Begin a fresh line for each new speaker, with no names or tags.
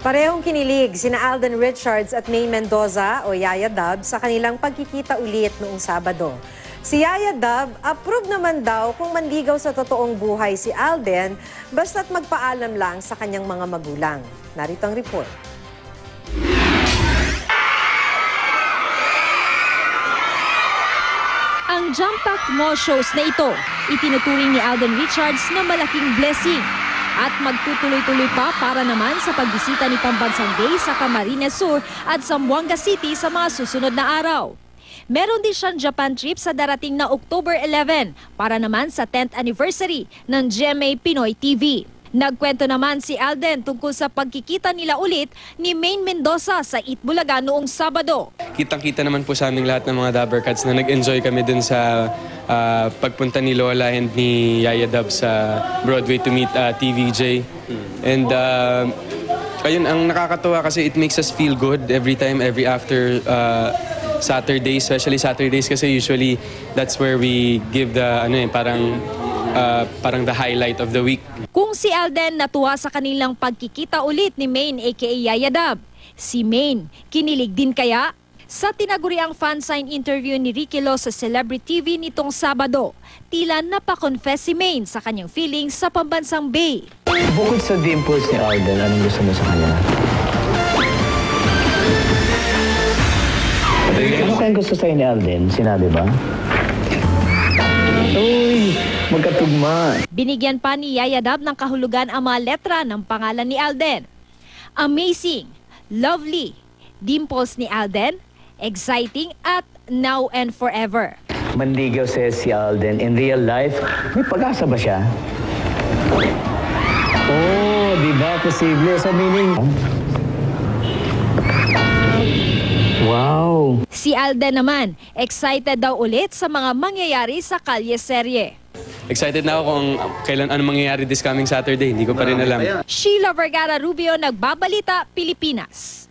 Parehong kinilig sina Alden Richards at Maine Mendoza o Yaya Dub sa kanilang pagkikita ulit noong Sabado. Si Yaya Dub, approve naman daw kung manligaw sa totoong buhay si Alden basta't magpaalam lang sa kanyang mga magulang. Narito ang report.
Ang jam-packed mall shows na ito, itinuturing ni Alden Richards na malaking blessing. At magtutuloy-tuloy pa para naman sa pagbisita ni Pambansang Day sa Camarines Sur at Zamboanga City sa mga susunod na araw. Meron din siyang Japan trip sa darating na October 11 para naman sa 10th anniversary ng GMA Pinoy TV. Nagkwento naman si Alden tungkol sa pagkikita nila ulit ni Maine Mendoza sa Itbulaga noong Sabado.
Kitang-kita naman po sa aming lahat ng mga Dabbercats na nag-enjoy kami dun sa pagpunta ni Lola and ni Yaya Dub sa Broadway to meet TVJ. And ayun, ang nakakatuwa kasi it makes us feel good every time, every after Saturdays, especially Saturdays kasi usually that's where we give the parang the highlight of the week.
Kung si Alden natuwa sa kanilang pagkikita ulit ni Maine aka Yaya Dub, si Maine kinilig din kaya? Sa tinaguriang fan sign interview ni Ricky Lo sa Celebrity TV nitong Sabado, tila napakonfess si Maine sa kanyang feelings sa Pambansang Bay.
Bukod sa dimples ni Alden, anong gusto mo sa kanya? Ano kayang gusto sa'yo ni Alden? Sinabi ba? Uy, magkatugma.
Binigyan pa ni Yaya Dub ng kahulugan ang mga letra ng pangalan ni Alden. Amazing, lovely, dimples ni Alden, exciting at now and forever.
Manligaw sa'yo si Alden. In real life, may pag-asa ba siya? Oh, di ba? Posible. Sa meaning... Wow!
Si Alden naman, excited daw ulit sa mga mangyayari sa Kalye serye.
Excited na ako kung ano mangyayari this coming Saturday. Hindi ko pa rin alam.
Sheila Vergara Rubio, Nagbabalita, Pilipinas.